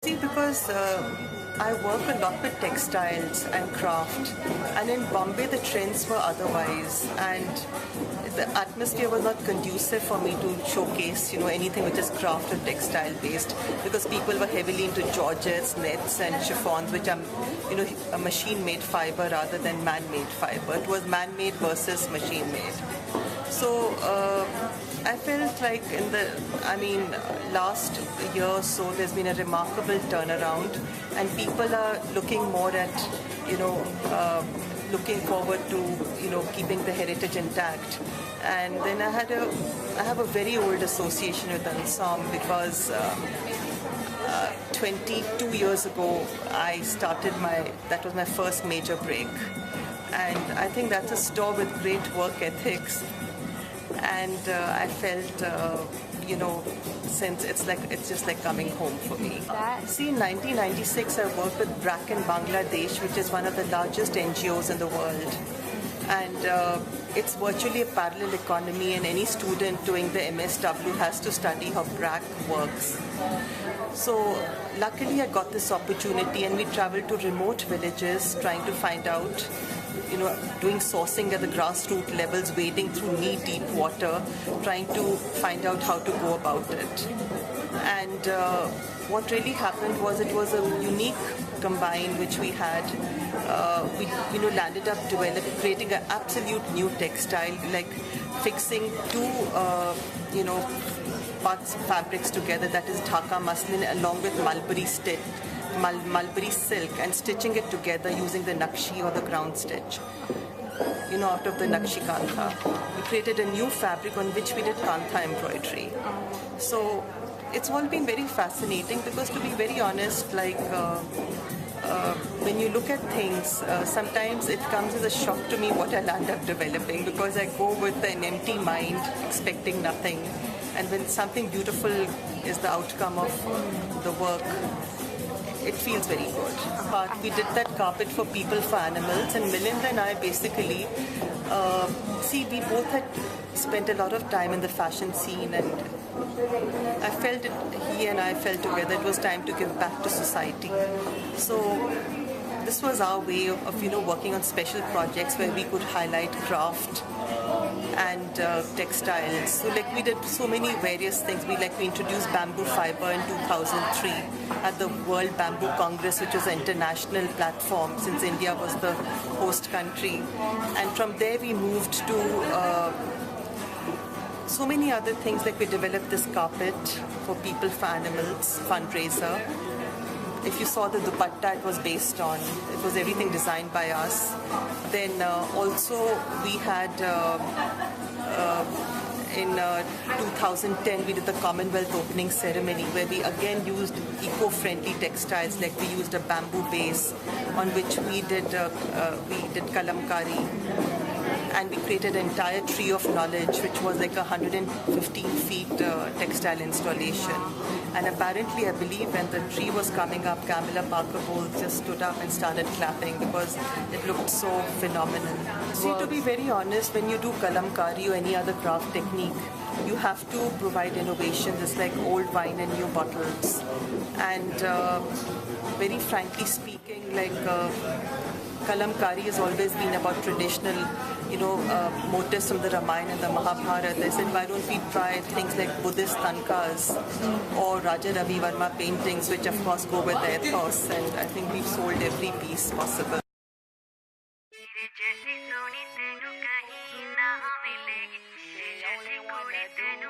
See, because I work a lot with textiles and craft, and in Bombay the trends were otherwise, and the atmosphere was not conducive for me to showcase, anything which is craft or textile based, because people were heavily into georgettes, nets, and chiffons, which are, a machine-made fiber rather than man-made fiber. It was man-made versus machine-made. So I felt like last year or so, there's been a remarkable turnaround, and people are looking more at, looking forward to, keeping the heritage intact. And then I have a very old association with Ensemble because 22 years ago, that was my first major break. And I think that's a store with great work ethics. And I felt, since it's just like coming home for me. See, in 1996, I worked with BRAC in Bangladesh, which is one of the largest NGOs in the world. And it's virtually a parallel economy, and any student doing the MSW has to study how BRAC works. So luckily I got this opportunity, and we traveled to remote villages trying to find out, doing sourcing at the grassroots levels, wading through knee-deep water, trying to find out how to go about it. And what really happened was it was a unique combine which we had. We landed up creating an absolute new textile, like fixing two, parts of fabrics together, that is Dhaka muslin along with mulberry silk, and stitching it together using the nakshi or the ground stitch, out of the nakshi kantha. We created a new fabric on which we did kantha embroidery. So it's all been very fascinating because, to be very honest, when you look at things, sometimes it comes as a shock to me what I'll end up developing, because I go with an empty mind expecting nothing, and when something beautiful is the outcome of the work, it feels very good. But we did that carpet for People for Animals, and Milinda and I basically, we both had spent a lot of time in the fashion scene, and I felt he and I felt together it was time to give back to society. So this was our way of working on special projects where we could highlight craft and textiles. So we did so many various things. We introduced bamboo fiber in 2003 at the World Bamboo Congress, which was an international platform since India was the host country. And from there we moved to so many other things, we developed this carpet for People for Animals fundraiser. If you saw the dupatta it was based on, it was everything designed by us. Then also we had, in 2010 we did the Commonwealth opening ceremony, where we again used eco-friendly textiles, we used a bamboo base on which we did kalamkari. And we created an entire tree of knowledge, which was 115 feet textile installation. And apparently, I believe when the tree was coming up, Camilla Parker Bowles just stood up and started clapping because it looked so phenomenal. See, to be very honest, when you do kalamkari or any other craft technique, you have to provide innovations. It's like old wine in new bottles. And very frankly speaking, kalamkari has always been about traditional, motifs from the Ramayana and the Mahabharata. I said, why don't we try things like Buddhist tankas or Raja Ravi Verma paintings, which of course go with the ethos, and I think we've sold every piece possible.